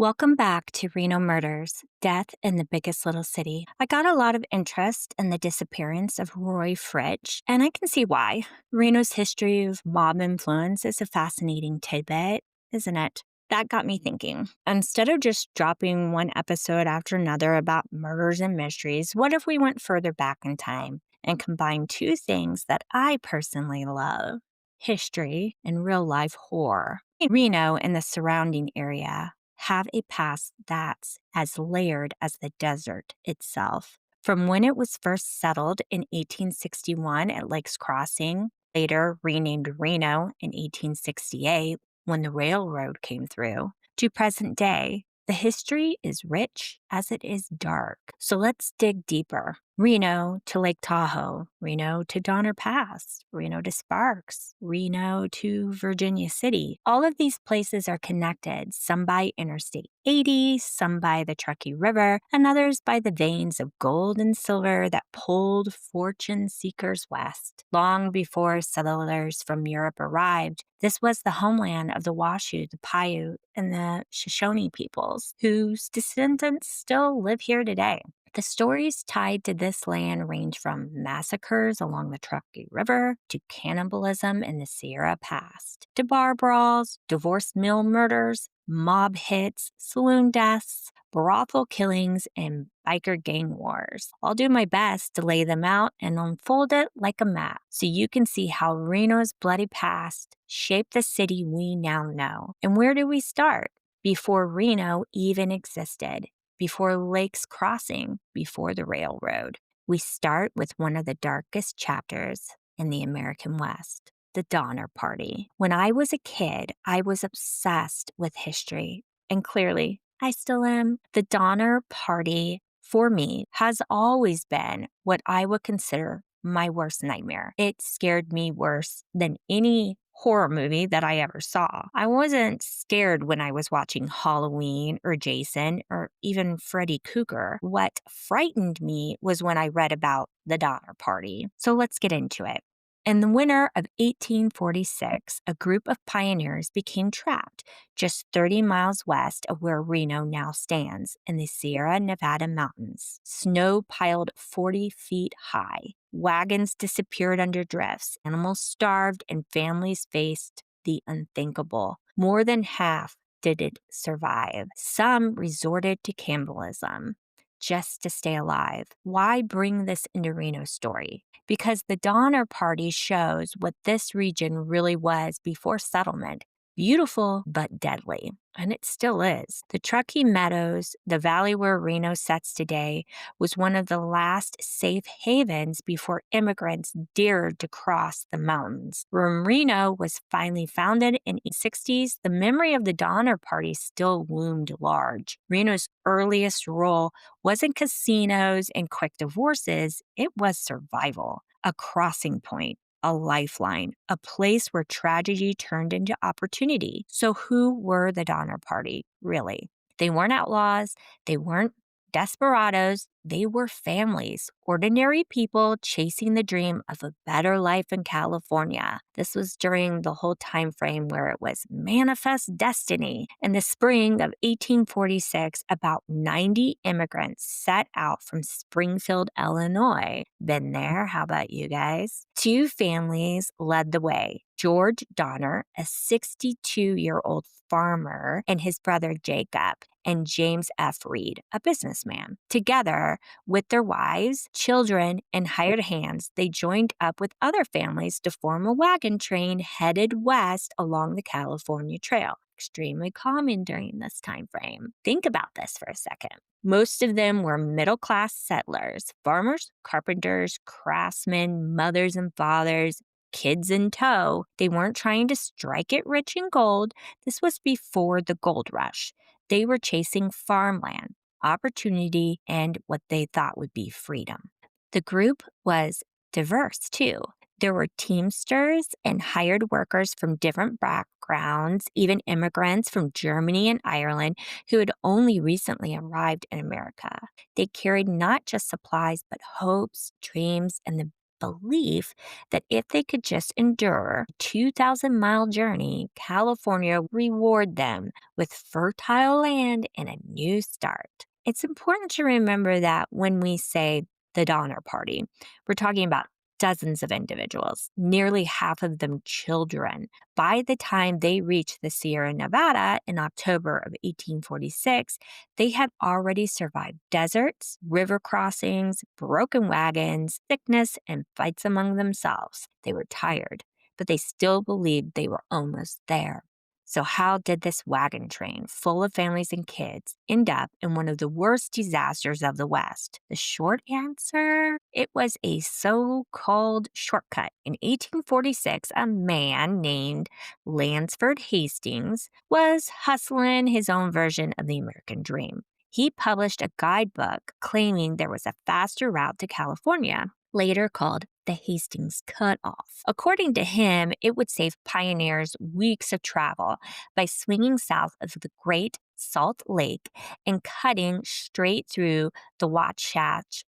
Welcome back to Reno Murders, Death in the Biggest Little City. I got a lot of interest in the disappearance of Roy Fritch, and I can see why. Reno's history of mob influence is a fascinating tidbit, isn't it? That got me thinking. Instead of just dropping one episode after another about murders and mysteries, what if we went further back in time and combined two things that I personally love: history and real life horror? Reno and the surrounding area have a past that's as layered as the desert itself. From when it was first settled in 1861 at Lakes Crossing, later renamed Reno in 1868 when the railroad came through, to present day, the history is rich as it is dark. So let's dig deeper. Reno to Lake Tahoe, Reno to Donner Pass, Reno to Sparks, Reno to Virginia City. All of these places are connected, some by Interstate 80, some by the Truckee River, and others by the veins of gold and silver that pulled fortune seekers west. Long before settlers from Europe arrived, this was the homeland of the Washoe, the Paiute, and the Shoshone peoples, whose descendants still live here today. The stories tied to this land range from massacres along the Truckee River to cannibalism in the Sierra Pass, to bar brawls, divorce mill murders, mob hits, saloon deaths, brothel killings, and biker gang wars. I'll do my best to lay them out and unfold it like a map so you can see how Reno's bloody past shaped the city we now know. And where do we start? Before Reno even existed. Before Lakes Crossing, before the railroad. We start with one of the darkest chapters in the American West, the Donner Party. When I was a kid, I was obsessed with history, and clearly, I still am. The Donner Party, for me, has always been what I would consider my worst nightmare. It scared me worse than any horror movie that I ever saw. I wasn't scared when I was watching Halloween or Jason or even Freddy Krueger. What frightened me was when I read about the Donner Party. So let's get into it. In the winter of 1846, a group of pioneers became trapped just 30 miles west of where Reno now stands in the Sierra Nevada mountains. Snow piled 40 feet high. Wagons disappeared under drifts. Animals starved and families faced the unthinkable. More than half didn't survive. Some resorted to cannibalism just to stay alive. Why bring this into Reno's story? Because the Donner Party shows what this region really was before settlement. Beautiful, but deadly. And it still is. The Truckee Meadows, the valley where Reno sits today, was one of the last safe havens before immigrants dared to cross the mountains. When Reno was finally founded in the 60s, the memory of the Donner Party still loomed large. Reno's earliest role wasn't casinos and quick divorces, it was survival, a crossing point, a lifeline, a place where tragedy turned into opportunity. So who were the Donner Party, really? They weren't outlaws. They weren't desperados. They were families, ordinary people chasing the dream of a better life in California. This was during the whole time frame where it was manifest destiny. In the spring of 1846, about 90 immigrants set out from Springfield, Illinois. Been there? How about you guys? Two families led the way. George Donner, a 62-year-old farmer, and his brother Jacob, and James F. Reed, a businessman. Together with their wives, children, and hired hands, they joined up with other families to form a wagon train headed west along the California Trail. Extremely common during this time frame. Think about this for a second. Most of them were middle-class settlers, farmers, carpenters, craftsmen, mothers and fathers, kids in tow. They weren't trying to strike it rich in gold. This was before the gold rush. They were chasing farmland, opportunity, and what they thought would be freedom. The group was diverse, too. There were teamsters and hired workers from different backgrounds, even immigrants from Germany and Ireland who had only recently arrived in America. They carried not just supplies, but hopes, dreams, and the belief that if they could just endure a 2,000-mile journey, California would reward them with fertile land and a new start. It's important to remember that when we say the Donner Party, we're talking about dozens of individuals, nearly half of them children. By the time they reached the Sierra Nevada in October of 1846, they had already survived deserts, river crossings, broken wagons, sickness, and fights among themselves. They were tired, but they still believed they were almost there. So, how did this wagon train, full of families and kids, end up in one of the worst disasters of the West? The short answer? It was a so called shortcut. In 1846, a man named Lansford Hastings was hustling his own version of the American dream. He published a guidebook claiming there was a faster route to California, later called the Hastings Cutoff. According to him, it would save pioneers weeks of travel by swinging south of the Great Salt Lake and cutting straight through the Wasatch,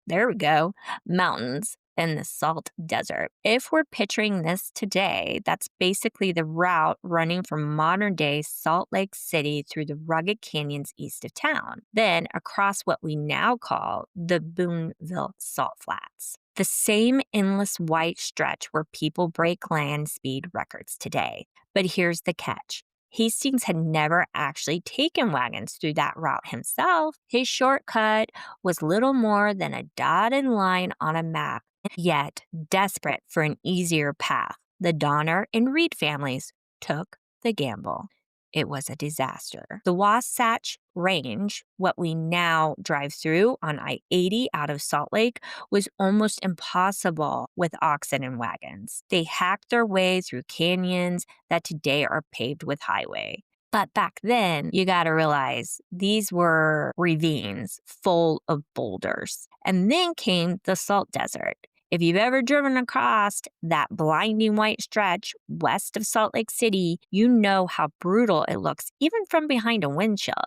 there we go, mountains in the Salt Desert. If we're picturing this today, that's basically the route running from modern-day Salt Lake City through the rugged canyons east of town, then across what we now call the Boonville Salt Flats. The same endless white stretch where people break land speed records today. But here's the catch. Hastings had never actually taken wagons through that route himself. His shortcut was little more than a dotted line on a map. Yet, desperate for an easier path, the Donner and Reed families took the gamble. It was a disaster. The Wasatch Range, what we now drive through on I-80 out of Salt Lake, was almost impossible with oxen and wagons. They hacked their way through canyons that today are paved with highway. But back then, you got to realize these were ravines full of boulders. And then came the Salt Desert. If you've ever driven across that blinding white stretch west of Salt Lake City, you know how brutal it looks even from behind a windshield.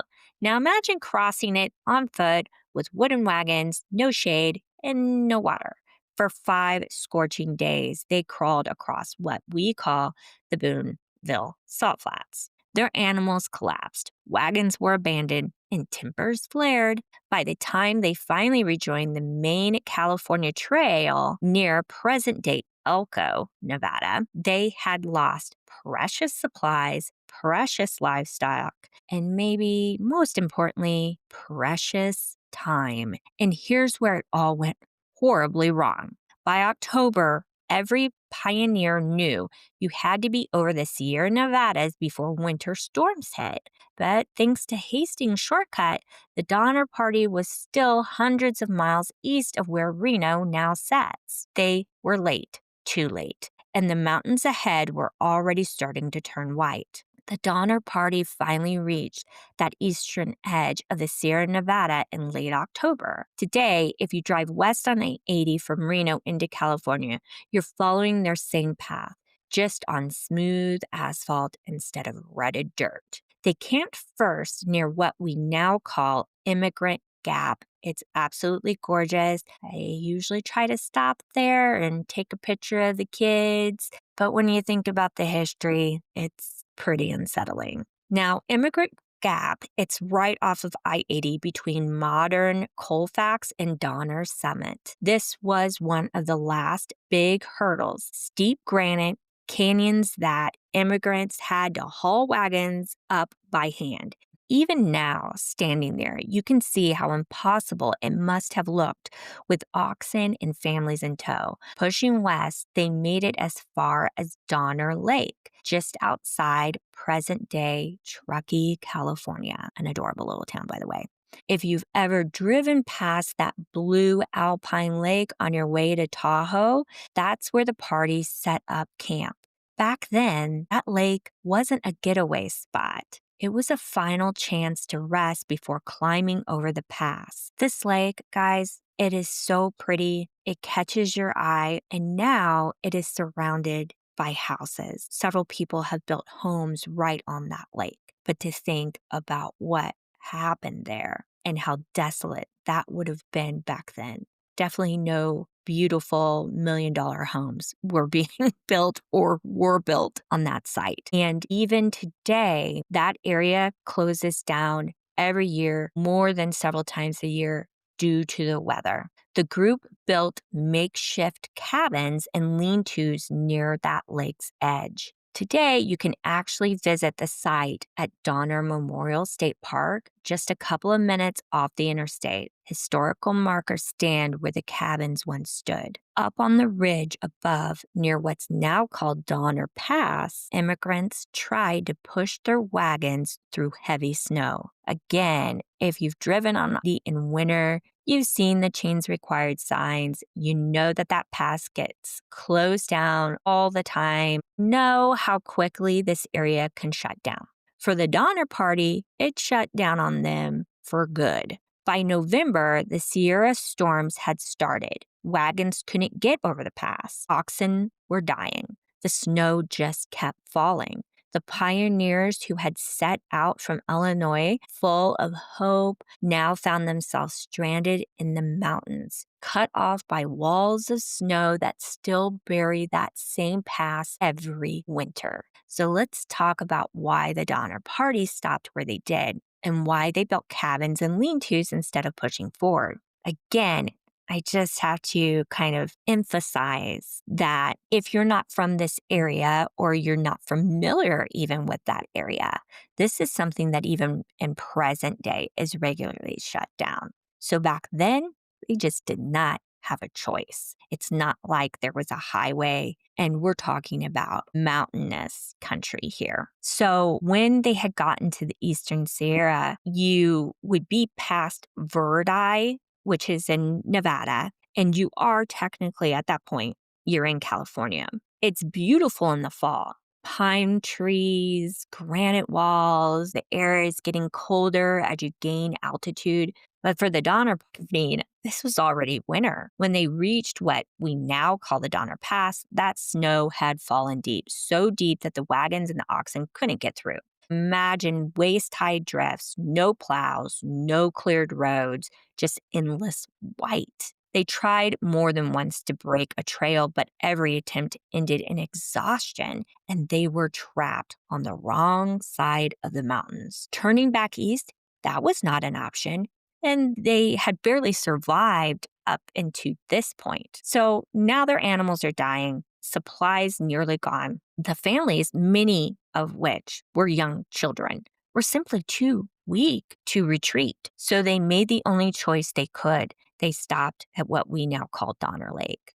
Now imagine crossing it on foot with wooden wagons, no shade, and no water. For 5 scorching days, they crawled across what we call the Boonville Salt Flats. Their animals collapsed, wagons were abandoned, and tempers flared. By the time they finally rejoined the main California Trail near present-day Elko, Nevada, they had lost precious supplies, precious livestock, and maybe most importantly, precious time. And here's where it all went horribly wrong. By October, every pioneer knew you had to be over the Sierra Nevadas before winter storms hit. But thanks to Hastings' shortcut, the Donner Party was still hundreds of miles east of where Reno now sits. They were late, too late, and the mountains ahead were already starting to turn white. The Donner Party finally reached that eastern edge of the Sierra Nevada in late October. Today, if you drive west on I-80 from Reno into California, you're following their same path, just on smooth asphalt instead of rutted dirt. They camped first near what we now call Immigrant Gap. It's absolutely gorgeous. I usually try to stop there and take a picture of the kids, but when you think about the history, it's pretty unsettling. Now, Immigrant Gap, it's right off of I-80 between modern Colfax and Donner Summit. This was one of the last big hurdles, steep granite canyons that immigrants had to haul wagons up by hand. Even now, standing there, you can see how impossible it must have looked with oxen and families in tow. Pushing west, they made it as far as Donner Lake, just outside present-day Truckee, California. An adorable little town, by the way. If you've ever driven past that blue alpine lake on your way to Tahoe, that's where the party set up camp. Back then, that lake wasn't a getaway spot. It was a final chance to rest before climbing over the pass. This lake, guys, it is so pretty. It catches your eye, and now it is surrounded by houses. Several people have built homes right on that lake. But to think about what happened there and how desolate that would have been back then. definitely no beautiful $1 million homes were being built or were built on that site. And even today, that area closes down every year, more than several times a year, due to the weather. The group built makeshift cabins and lean tos near that lake's edge. Today, you can actually visit the site at Donner Memorial State Park, just a couple of minutes off the interstate. Historical markers stand where the cabins once stood. Up on the ridge above, near what's now called Donner Pass, immigrants tried to push their wagons through heavy snow. Again, if you've driven on the in winter, you've seen the chains required signs. You know that pass gets closed down all the time. Know how quickly this area can shut down. For the Donner Party, it shut down on them for good. By November, the Sierra storms had started. Wagons couldn't get over the pass. Oxen were dying. The snow just kept falling. The pioneers who had set out from Illinois full of hope now found themselves stranded in the mountains, cut off by walls of snow that still bury that same pass every winter. So let's talk about why the Donner Party stopped where they did and why they built cabins and lean-tos instead of pushing forward. Again, I just have to kind of emphasize that if you're not from this area or you're not familiar even with that area, this is something that even in present day is regularly shut down. So back then, they just did not have a choice. It's not like there was a highway, and we're talking about mountainous country here. So when they had gotten to the Eastern Sierra, you would be past Verdi, which is in Nevada, and you are technically at that point, you're in California. It's beautiful in the fall. Pine trees, granite walls, the air is getting colder as you gain altitude. But for the Donner Party, this was already winter. When they reached what we now call the Donner Pass, that snow had fallen deep, so deep that the wagons and the oxen couldn't get through. Imagine waist-high drifts, no plows, no cleared roads, just endless white. They tried more than once to break a trail, but every attempt ended in exhaustion, and they were trapped on the wrong side of the mountains. Turning back east, that was not an option, and they had barely survived up into this point. So now their animals are dying, supplies nearly gone. The families, many of which were young children, were simply too weak to retreat. So they made the only choice they could. They stopped at what we now call Donner Lake.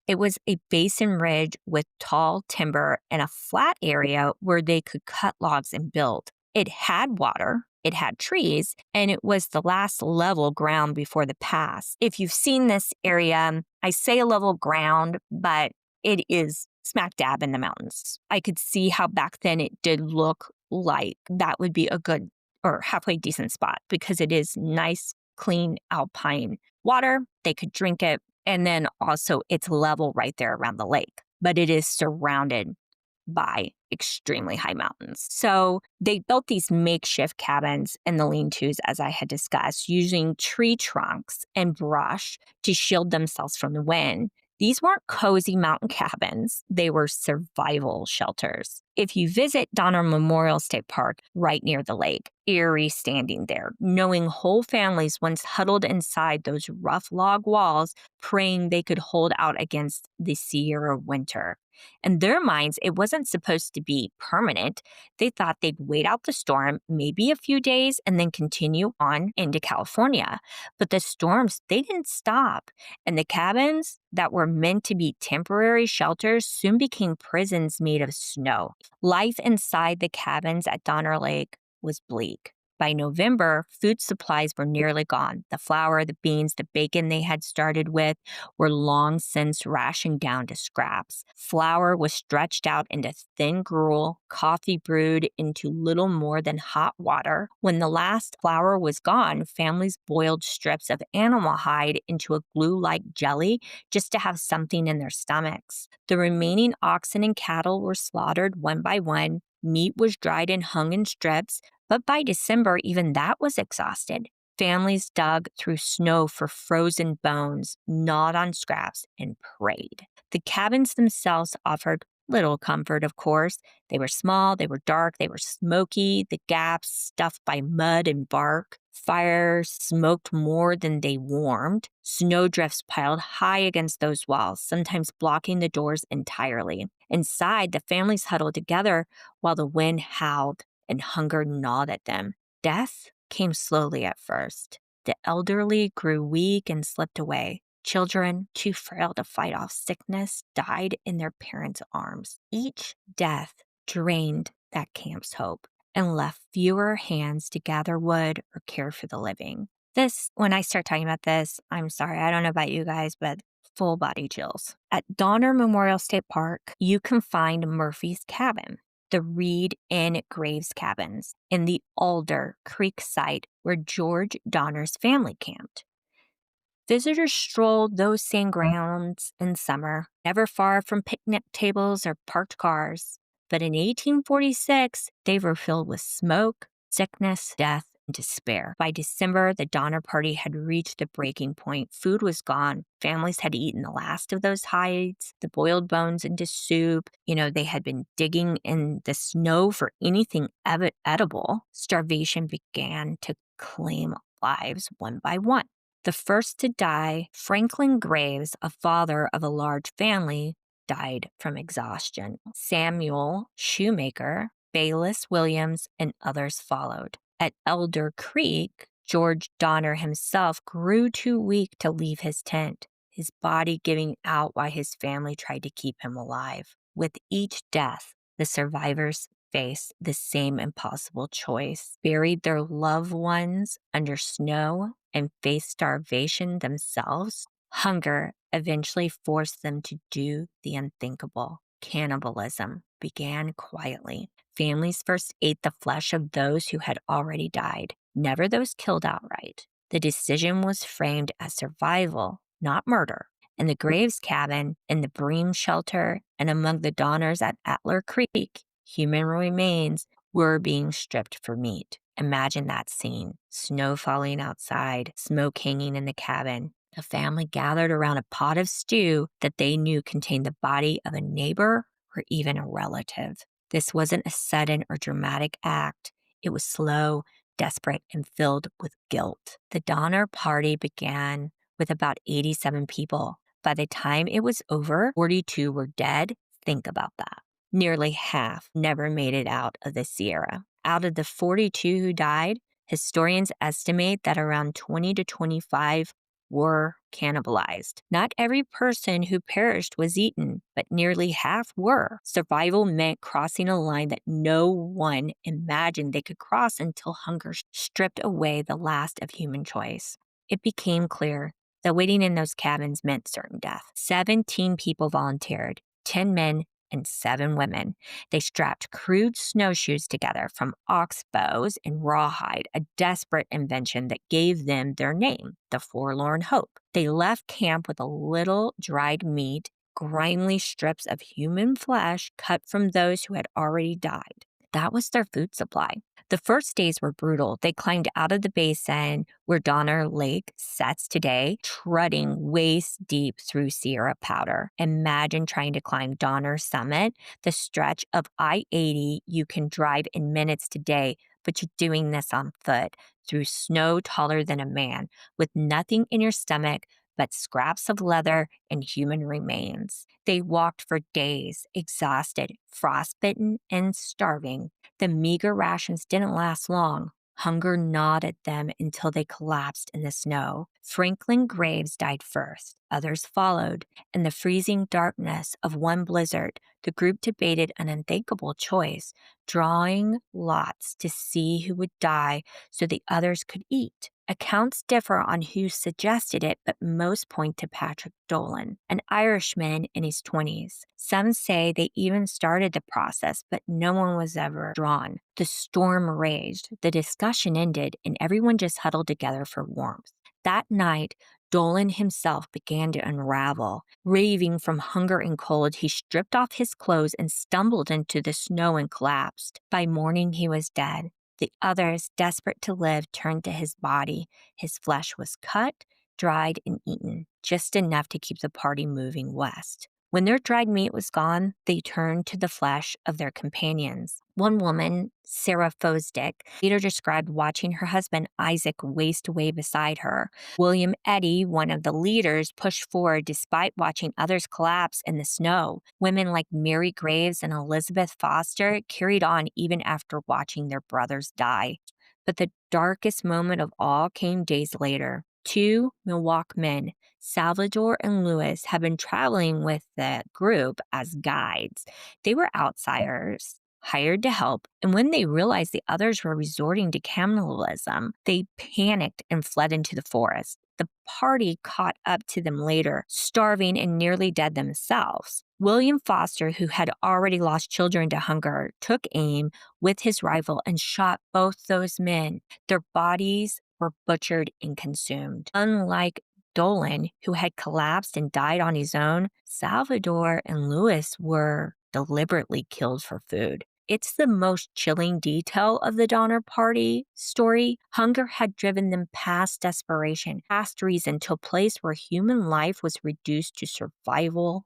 It was a basin ridge with tall timber and a flat area where they could cut logs and build. It had water, it had trees, and it was the last level ground before the pass. If you've seen this area, I say a level ground, but it is smack dab in the mountains. I could see how back then it did look like that would be a good or halfway decent spot because it is nice, clean alpine water. They could drink it. And then also it's level right there around the lake, but it is surrounded by extremely high mountains. So they built these makeshift cabins and the lean-tos, as I had discussed, using tree trunks and brush to shield themselves from the wind. These weren't cozy mountain cabins. They were survival shelters. If you visit Donner Memorial State Park right near the lake, eerie standing there, knowing whole families once huddled inside those rough log walls, praying they could hold out against the Sierra winter. In their minds, it wasn't supposed to be permanent. They thought they'd wait out the storm, maybe a few days, and then continue on into California. But the storms, they didn't stop. And the cabins that were meant to be temporary shelters soon became prisons made of snow. Life inside the cabins at Donner Lake was bleak. By November, food supplies were nearly gone. The flour, the beans, the bacon they had started with were long since rationed down to scraps. Flour was stretched out into thin gruel, coffee brewed into little more than hot water. When the last flour was gone, families boiled strips of animal hide into a glue-like jelly just to have something in their stomachs. The remaining oxen and cattle were slaughtered one by one. Meat was dried and hung in strips. But by December, even that was exhausted. Families dug through snow for frozen bones, gnawed on scraps, and prayed. The cabins themselves offered little comfort, of course. They were small, they were dark, they were smoky, the gaps stuffed by mud and bark. Fires smoked more than they warmed. Snowdrifts piled high against those walls, sometimes blocking the doors entirely. Inside, the families huddled together while the wind howled and hunger gnawed at them. Death came slowly at first. The elderly grew weak and slipped away. Children, too frail to fight off sickness, died in their parents' arms. Each death drained that camp's hope and left fewer hands to gather wood or care for the living. When I start talking about this, I'm sorry, I don't know about you guys, but full body chills. At Donner Memorial State Park, you can find Murphy's Cabin, the Reed Inn Graves cabins, and the Alder Creek site where George Donner's family camped. Visitors strolled those same grounds in summer, never far from picnic tables or parked cars. But in 1846, they were filled with smoke, sickness, death, and despair. By December, the Donner Party had reached the breaking point. Food was gone. Families had eaten the last of those hides, the boiled bones into soup. They had been digging in the snow for anything edible. Starvation began to claim lives one by one. The first to die, Franklin Graves, a father of a large family, died from exhaustion. Samuel Shoemaker, Bayless Williams, and others followed. At Elder Creek, George Donner himself grew too weak to leave his tent, his body giving out while his family tried to keep him alive. With each death, the survivors faced the same impossible choice: buried their loved ones under snow and faced starvation themselves. Hunger eventually forced them to do the unthinkable. Cannibalism began quietly. Families first ate the flesh of those who had already died, never those killed outright. The decision was framed as survival, not murder. In the Graves cabin, in the Bream shelter, and among the Donners at Atler Creek, human remains were being stripped for meat. Imagine that scene: snow falling outside, smoke hanging in the cabin. The family gathered around a pot of stew that they knew contained the body of a neighbor or even a relative. This wasn't a sudden or dramatic act. It was slow, desperate, and filled with guilt. The Donner Party began with about 87 people. By the time it was over, 42 were dead. Think about that. Nearly half never made it out of the Sierra. Out of the 42 who died, historians estimate that around 20 to 25 were cannibalized. Not every person who perished was eaten, but nearly half were. Survival meant crossing a line that no one imagined they could cross until hunger stripped away the last of human choice. It became clear that waiting in those cabins meant certain death. 17 people volunteered, 10 men and 7 women. They strapped crude snowshoes together from ox bows and rawhide, a desperate invention that gave them their name, the Forlorn Hope. They left camp with a little dried meat, grimy strips of human flesh cut from those who had already died. That was their food supply. The first days were brutal. They climbed out of the basin where Donner Lake sets today, trudging waist deep through Sierra powder. Imagine trying to climb Donner Summit, the stretch of I-80 you can drive in minutes today, but you're doing this on foot through snow taller than a man, with nothing in your stomach but scraps of leather and human remains. They walked for days, exhausted, frostbitten, and starving. The meager rations didn't last long. Hunger gnawed at them until they collapsed in the snow. Franklin Graves died first. Others followed. In the freezing darkness of one blizzard, the group debated an unthinkable choice: drawing lots to see who would die so the others could eat. Accounts differ on who suggested it, but most point to Patrick Dolan, an Irishman in his 20s. Some say they even started the process, but no one was ever drawn. The storm raged, the discussion ended, and everyone just huddled together for warmth. That night, Dolan himself began to unravel. Raving from hunger and cold, he stripped off his clothes and stumbled into the snow and collapsed. By morning, he was dead. The others, desperate to live, turned to his body. His flesh was cut, dried, and eaten, just enough to keep the party moving west. When their dried meat was gone, they turned to the flesh of their companions. One woman, Sarah Fosdick, later described watching her husband Isaac waste away beside her. William Eddy, one of the leaders, pushed forward despite watching others collapse in the snow. Women like Mary Graves and Elizabeth Foster carried on even after watching their brothers die. But the darkest moment of all came days later. Two Milwaukee men, Salvador and Lewis, had been traveling with the group as guides. They were outsiders, hired to help, and when they realized the others were resorting to cannibalism, they panicked and fled into the forest. The party caught up to them later, starving and nearly dead themselves. William Foster, who had already lost children to hunger, took aim with his rifle and shot both those men. Their bodies were butchered and consumed. Unlike Dolan, who had collapsed and died on his own, Salvador and Lewis were deliberately killed for food. It's the most chilling detail of the Donner Party story. Hunger had driven them past desperation, past reason, to a place where human life was reduced to survival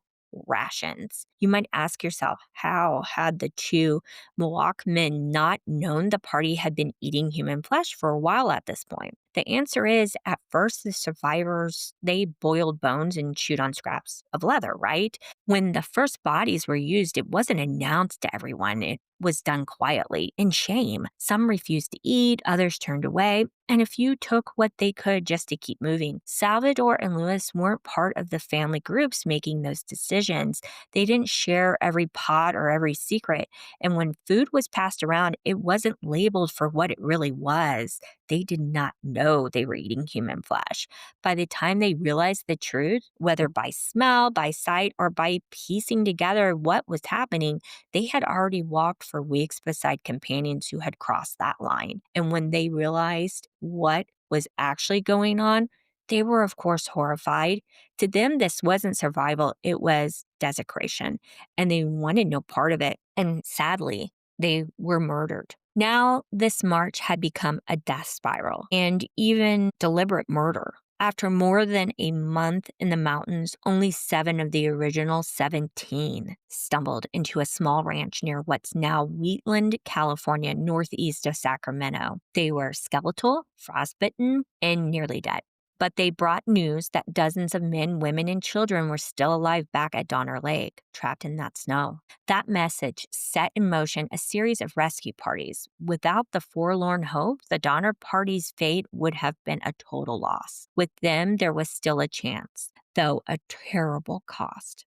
rations. You might ask yourself, how had the two Milwaukee men not known the party had been eating human flesh for a while at this point? The answer is, at first, the survivors, they boiled bones and chewed on scraps of leather, right? When the first bodies were used, it wasn't announced to everyone. It was done quietly, in shame. Some refused to eat, others turned away, and a few took what they could just to keep moving. Salvador and Lewis weren't part of the family groups making those decisions. They didn't share every pot or every secret, and when food was passed around, it wasn't labeled for what it really was. They did not know they were eating human flesh. By the time they realized the truth, whether by smell, by sight, or by piecing together what was happening, they had already walked for weeks beside companions who had crossed that line. And when they realized what was actually going on, they were, of course, horrified. To them, this wasn't survival, it was desecration, and they wanted no part of it. And sadly, they were murdered. Now, this march had become a death spiral and even deliberate murder. After more than a month in the mountains, only 7 of the original 17 stumbled into a small ranch near what's now Wheatland, California, northeast of Sacramento. They were skeletal, frostbitten, and nearly dead. But they brought news that dozens of men, women, and children were still alive back at Donner Lake, trapped in that snow. That message set in motion a series of rescue parties. Without the forlorn hope, the Donner Party's fate would have been a total loss. With them, there was still a chance, though a terrible cost.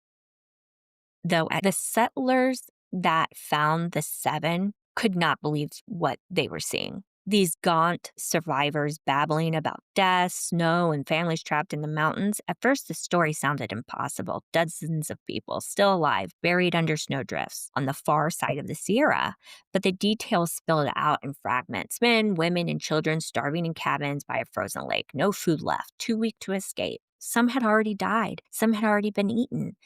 The settlers that found the 7 could not believe what they were seeing. These gaunt survivors babbling about death, snow, and families trapped in the mountains. At first, the story sounded impossible. Dozens of people still alive, buried under snowdrifts on the far side of the Sierra. But the details spilled out in fragments. Men, women, and children starving in cabins by a frozen lake. No food left, too weak to escape. Some had already died. Some had already been eaten.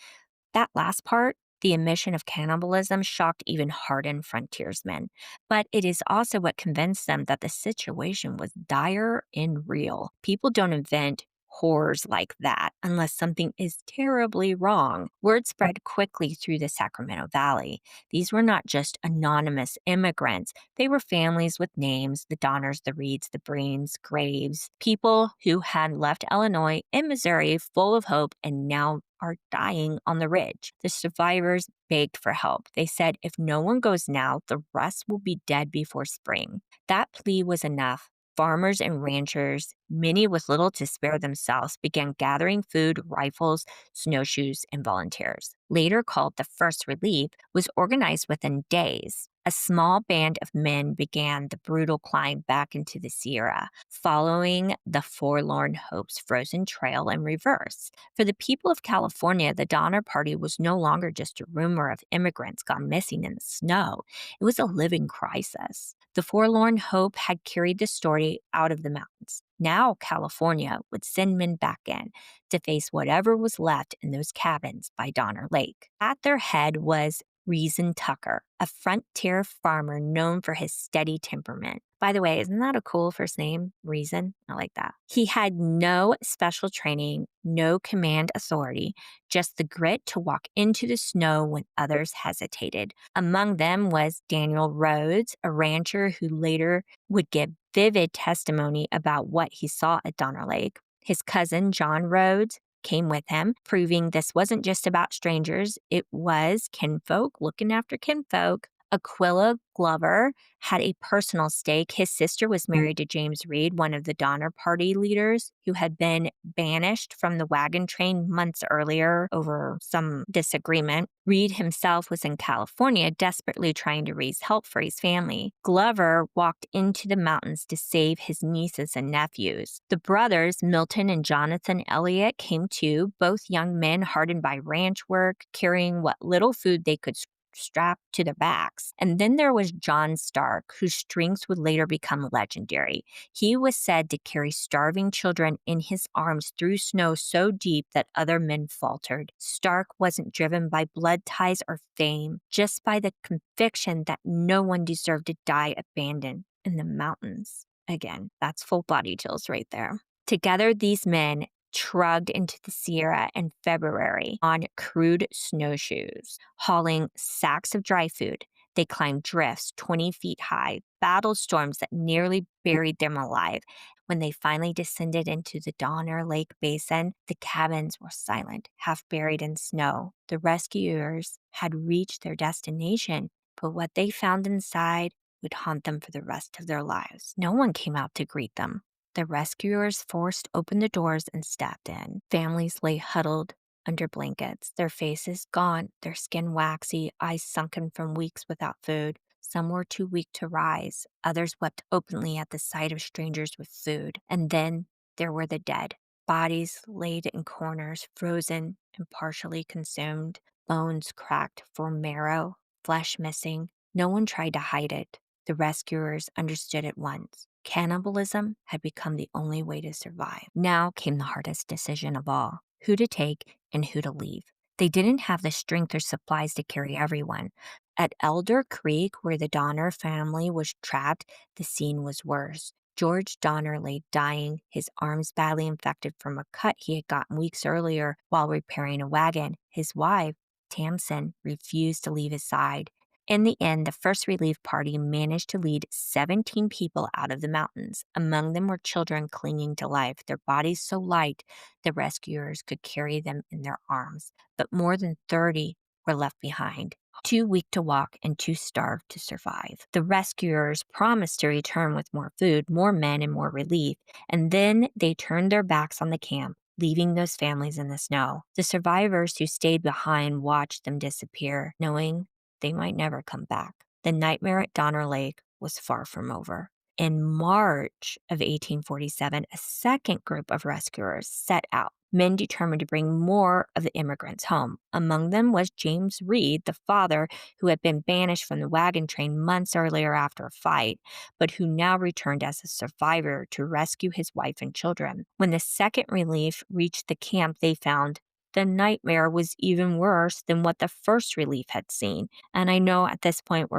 That last part, the admission of cannibalism, shocked even hardened frontiersmen. But it is also what convinced them that the situation was dire and real. People don't invent horrors like that unless something is terribly wrong. Word spread quickly through the Sacramento Valley. These were not just anonymous immigrants. They were families with names: the Donners, the Reeds, the Breens, Graves, people who had left Illinois and Missouri full of hope and now are dying on the ridge. The survivors begged for help. They said, if no one goes now, the rest will be dead before spring. That plea was enough. Farmers and ranchers, many with little to spare themselves, began gathering food, rifles, snowshoes, and volunteers. Later called the First Relief, was organized within days. A small band of men began the brutal climb back into the Sierra, following the Forlorn Hope's frozen trail in reverse. For the people of California, the Donner Party was no longer just a rumor of immigrants gone missing in the snow. It was a living crisis. The Forlorn Hope had carried the story out of the mountains. Now California would send men back in to face whatever was left in those cabins by Donner Lake. At their head was Reason Tucker, a frontier farmer known for his steady temperament. By the way, isn't that a cool first name? Reason? I like that. He had no special training, no command authority, just the grit to walk into the snow when others hesitated. Among them was Daniel Rhodes, a rancher who later would give vivid testimony about what he saw at Donner Lake. His cousin, John Rhodes, came with him, proving this wasn't just about strangers, it was kinfolk looking after kinfolk. Aquila Glover had a personal stake. His sister was married to James Reed, one of the Donner Party leaders who had been banished from the wagon train months earlier over some disagreement. Reed himself was in California, desperately trying to raise help for his family. Glover walked into the mountains to save his nieces and nephews. The brothers, Milton and Jonathan Elliott, came too, both young men hardened by ranch work, carrying what little food they could strapped to their backs. And then there was John Stark, whose strength would later become legendary. He was said to carry starving children in his arms through snow so deep that other men faltered. Stark wasn't driven by blood ties or fame, just by the conviction that no one deserved to die abandoned in the mountains. Again, that's full body chills right there. Together, these men trudged into the Sierra in February on crude snowshoes, hauling sacks of dry food. They climbed drifts 20 feet high, battled storms that nearly buried them alive. When they finally descended into the Donner Lake Basin, the cabins were silent, half buried in snow. The rescuers had reached their destination, but what they found inside would haunt them for the rest of their lives. No one came out to greet them. The rescuers forced open the doors and stepped in. Families lay huddled under blankets, their faces gaunt, their skin waxy, eyes sunken from weeks without food. Some were too weak to rise. Others wept openly at the sight of strangers with food. And then there were the dead, bodies laid in corners, frozen and partially consumed, bones cracked for marrow, flesh missing. No one tried to hide it. The rescuers understood at once. Cannibalism had become the only way to survive. Now came the hardest decision of all, who to take and who to leave. They didn't have the strength or supplies to carry everyone. At Elder Creek, where the Donner family was trapped, the scene was worse. George Donner lay dying, his arms badly infected from a cut he had gotten weeks earlier while repairing a wagon. His wife, Tamsin, refused to leave his side. In the end, the First Relief Party managed to lead 17 people out of the mountains. Among them were children clinging to life, their bodies so light the rescuers could carry them in their arms. But more than 30 were left behind, too weak to walk and too starved to survive. The rescuers promised to return with more food, more men, and more relief, and then they turned their backs on the camp, leaving those families in the snow. The survivors who stayed behind watched them disappear, knowing they might never come back. The nightmare at Donner Lake was far from over. In March of 1847, a second group of rescuers set out, men determined to bring more of the immigrants home. Among them was James Reed, the father who had been banished from the wagon train months earlier after a fight, but who now returned as a survivor to rescue his wife and children. When the second relief reached the camp, they found the nightmare was even worse than what the First Relief had seen. And I know at this point,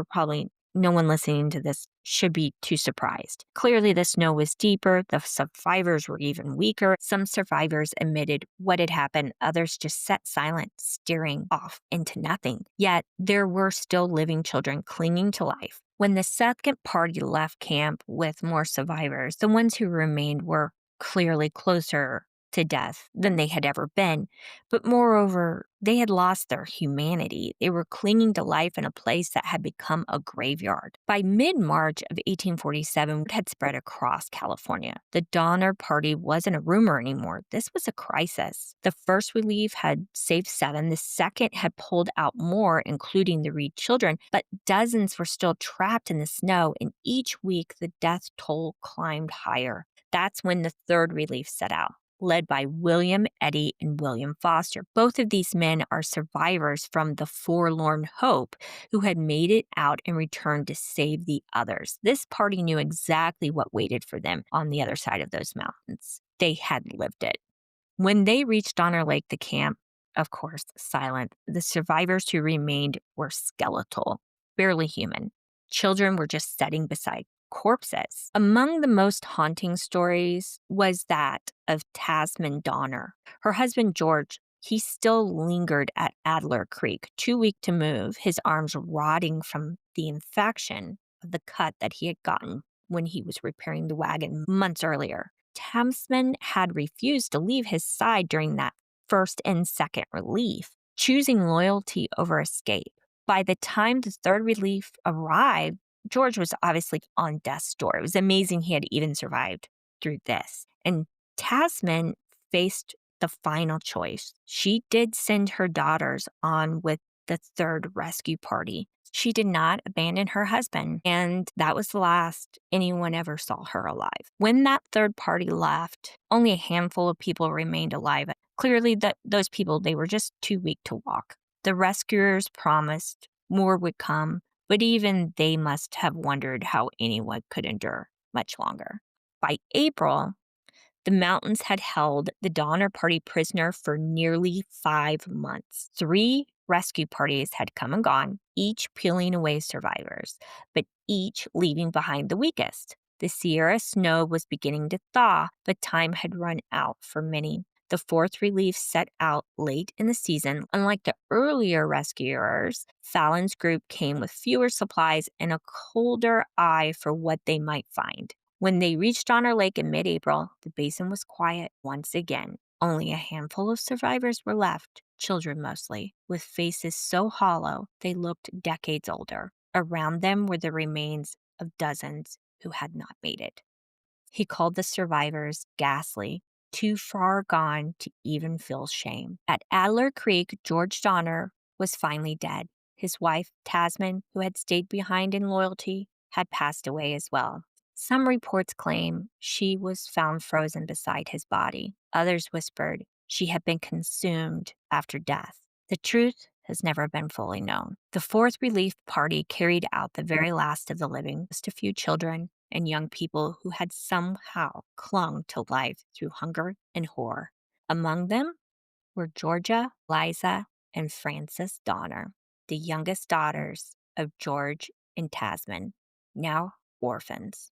no one listening to this should be too surprised. Clearly, the snow was deeper. The survivors were even weaker. Some survivors admitted what had happened. Others just sat silent, staring off into nothing. Yet there were still living children clinging to life. When the second party left camp with more survivors, the ones who remained were clearly closer to death than they had ever been. But moreover, they had lost their humanity. They were clinging to life in a place that had become a graveyard. By mid-March of 1847, it had spread across California. The Donner Party wasn't a rumor anymore. This was a crisis. The First Relief had saved 7. The second had pulled out more, including the Reed children, but dozens were still trapped in the snow, and each week the death toll climbed higher. That's when the Third Relief set out, led by William Eddy and William Foster. Both of these men are survivors from the Forlorn Hope who had made it out and returned to save the others. This party knew exactly what waited for them on the other side of those mountains. They had lived it. When they reached Donner Lake, the camp of course, silent. The survivors who remained were skeletal, barely human. Children were just sitting beside corpses. Among the most haunting stories was that of Tasman Donner. Her husband, George, he still lingered at Adler Creek, too weak to move, his arms rotting from the infection of the cut that he had gotten when he was repairing the wagon months earlier. Tasman had refused to leave his side during that first and second relief, choosing loyalty over escape. By the time the third relief arrived, George was obviously on death's door. It was amazing he had even survived through this. And Tasman faced the final choice. She did send her daughters on with the third rescue party. She did not abandon her husband, and that was the last anyone ever saw her alive. When that third party left, only a handful of people remained alive. Clearly, those people, they were just too weak to walk. The rescuers promised more would come, but even they must have wondered how anyone could endure much longer. By April, the mountains had held the Donner Party prisoner for nearly 5 months. 3 rescue parties had come and gone, each peeling away survivors, but each leaving behind the weakest. The Sierra snow was beginning to thaw, but time had run out for many. The fourth relief set out late in the season. Unlike the earlier rescuers, Fallon's group came with fewer supplies and a colder eye for what they might find. When they reached Donner Lake in mid-April, the basin was quiet once again. Only a handful of survivors were left, children mostly, with faces so hollow they looked decades older. Around them were the remains of dozens who had not made it. He called the survivors ghastly, too far gone to even feel shame. At Adler Creek, George Donner was finally dead. His wife, Tasman, who had stayed behind in loyalty, had passed away as well. Some reports claim she was found frozen beside his body. Others whispered she had been consumed after death. The truth has never been fully known. The fourth relief party carried out the very last of the living, just a few children and young people who had somehow clung to life through hunger and horror. Among them were Georgia, Liza, and Frances Donner, the youngest daughters of George and Tasman, now orphans.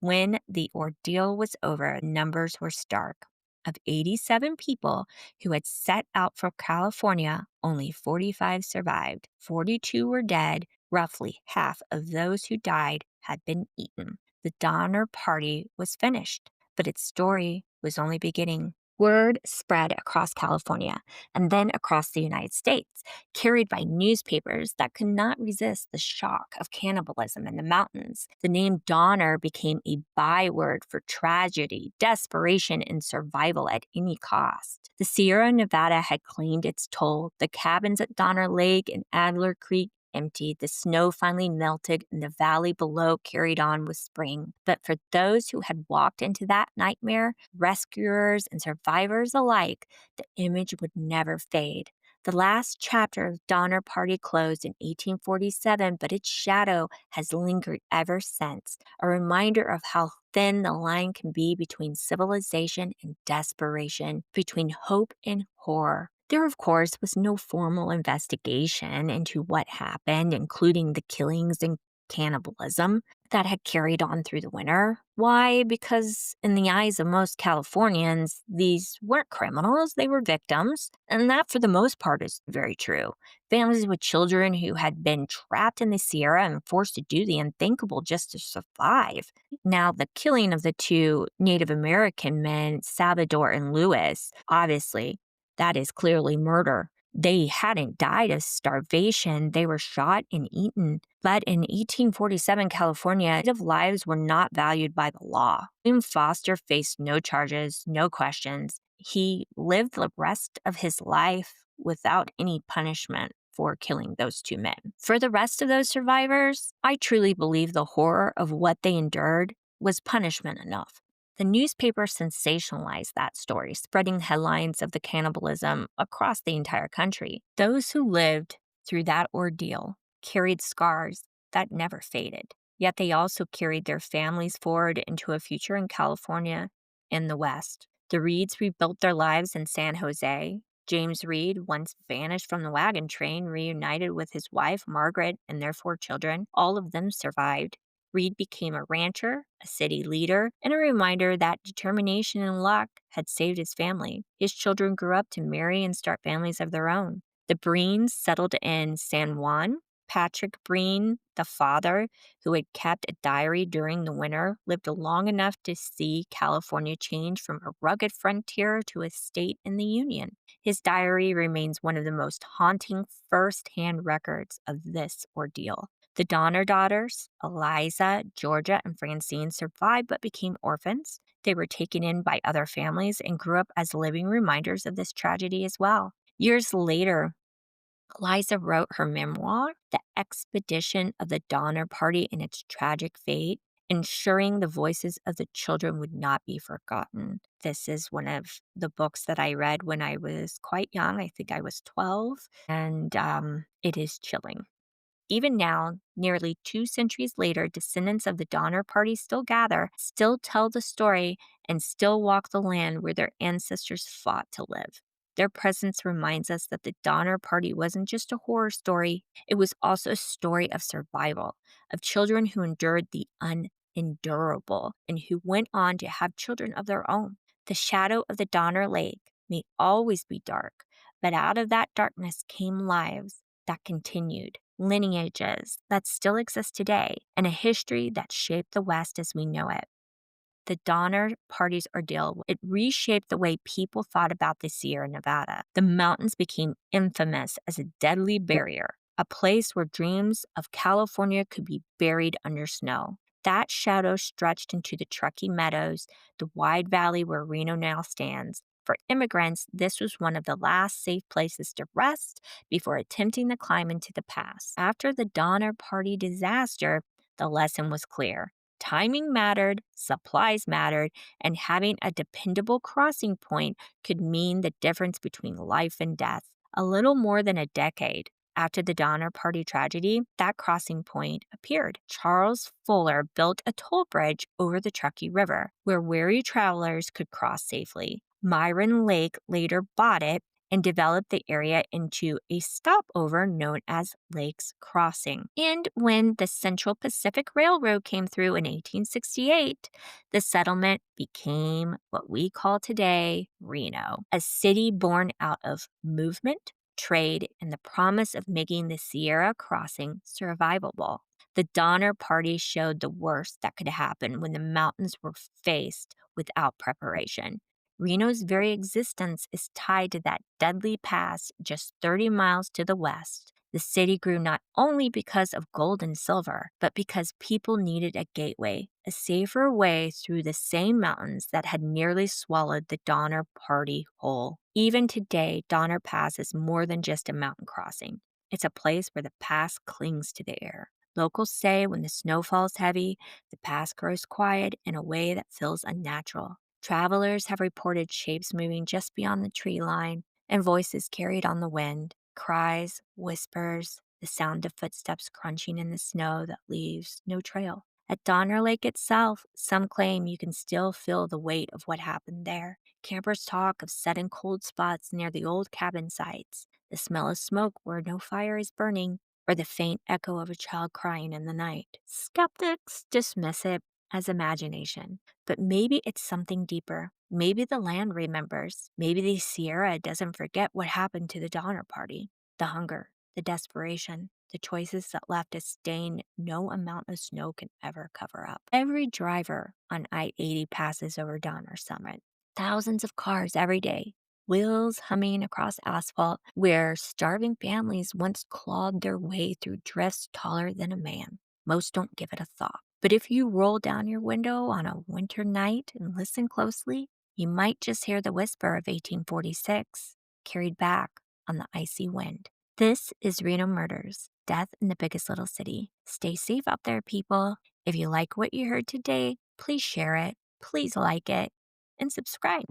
When the ordeal was over, numbers were stark. Of 87 people who had set out for California, only 45 survived. 42 were dead. Roughly half of those who died had been eaten. The Donner Party was finished, but its story was only beginning. Word spread across California and then across the United States, carried by newspapers that could not resist the shock of cannibalism in the mountains. The name Donner became a byword for tragedy, desperation, and survival at any cost. The Sierra Nevada had claimed its toll. The cabins at Donner Lake and Adler Creek emptied. The snow finally melted and the valley below carried on with spring. But for those who had walked into that nightmare, rescuers and survivors alike, the image would never fade. The last chapter of Donner Party closed in 1847, but its shadow has lingered ever since, a reminder of how thin the line can be between civilization and desperation, between hope and horror. There, of course, was no formal investigation into what happened, including the killings and cannibalism that had carried on through the winter. Why? Because in the eyes of most Californians, these weren't criminals, they were victims. And that, for the most part, is very true. Families with children who had been trapped in the Sierra and forced to do the unthinkable just to survive. Now, the killing of the 2 Native American men, Salvador and Lewis, obviously, that is clearly murder. They hadn't died of starvation. They were shot and eaten. But in 1847 California, Native lives were not valued by the law. William Foster faced no charges, no questions. He lived the rest of his life without any punishment for killing those 2 men. For the rest of those survivors, I truly believe the horror of what they endured was punishment enough. The newspaper sensationalized that story, spreading headlines of the cannibalism across the entire country. Those who lived through that ordeal carried scars that never faded. Yet they also carried their families forward into a future in California and the West. The Reeds rebuilt their lives in San Jose. James Reed, once vanished from the wagon train, reunited with his wife, Margaret, and their 4 children. All of them survived. Reed became a rancher, a city leader, and a reminder that determination and luck had saved his family. His children grew up to marry and start families of their own. The Breens settled in San Juan. Patrick Breen, the father, who had kept a diary during the winter, lived long enough to see California change from a rugged frontier to a state in the Union. His diary remains one of the most haunting first-hand records of this ordeal. The Donner daughters, Eliza, Georgia, and Francine, survived but became orphans. They were taken in by other families and grew up as living reminders of this tragedy as well. Years later, Eliza wrote her memoir, The Expedition of the Donner Party and Its Tragic Fate, ensuring the voices of the children would not be forgotten. This is one of the books that I read when I was quite young. I think I was 12, and it is chilling. Even now, nearly 2 centuries later, descendants of the Donner Party still gather, still tell the story, and still walk the land where their ancestors fought to live. Their presence reminds us that the Donner Party wasn't just a horror story, it was also a story of survival, of children who endured the unendurable and who went on to have children of their own. The shadow of the Donner Lake may always be dark, but out of that darkness came lives that continued, lineages that still exist today, and a history that shaped the West as we know it. The Donner Party's ordeal, it reshaped the way people thought about the Sierra Nevada. The mountains became infamous as a deadly barrier, a place where dreams of California could be buried under snow. That shadow stretched into the Truckee Meadows, the wide valley where Reno now stands. For immigrants, this was one of the last safe places to rest before attempting to climb into the pass. After the Donner Party disaster, the lesson was clear. Timing mattered, supplies mattered, and having a dependable crossing point could mean the difference between life and death. A little more than a decade after the Donner Party tragedy, that crossing point appeared. Charles Fuller built a toll bridge over the Truckee River, where weary travelers could cross safely. Myron Lake later bought it and developed the area into a stopover known as Lakes Crossing. And when the Central Pacific Railroad came through in 1868, the settlement became what we call today Reno, a city born out of movement, trade, and the promise of making the Sierra Crossing survivable. The Donner Party showed the worst that could happen when the mountains were faced without preparation. Reno's very existence is tied to that deadly pass just 30 miles to the west. The city grew not only because of gold and silver, but because people needed a gateway, a safer way through the same mountains that had nearly swallowed the Donner Party whole. Even today, Donner Pass is more than just a mountain crossing. It's a place where the pass clings to the air. Locals say when the snow falls heavy, the pass grows quiet in a way that feels unnatural. Travelers have reported shapes moving just beyond the tree line and voices carried on the wind, cries, whispers, the sound of footsteps crunching in the snow that leaves no trail. At Donner Lake itself, some claim you can still feel the weight of what happened there. Campers talk of sudden cold spots near the old cabin sites, the smell of smoke where no fire is burning, or the faint echo of a child crying in the night. Skeptics dismiss it as imagination, but maybe it's something deeper. Maybe the land remembers. Maybe the Sierra doesn't forget what happened to the Donner Party. The hunger, the desperation, the choices that left a stain no amount of snow can ever cover up. Every driver on I-80 passes over Donner Summit. Thousands of cars every day, wheels humming across asphalt where starving families once clawed their way through drifts taller than a man. Most don't give it a thought. But if you roll down your window on a winter night and listen closely, you might just hear the whisper of 1846 carried back on the icy wind. This is Reno Murders, Death in the Biggest Little City. Stay safe out there, people. If you like what you heard today, please share it, please like it, and subscribe.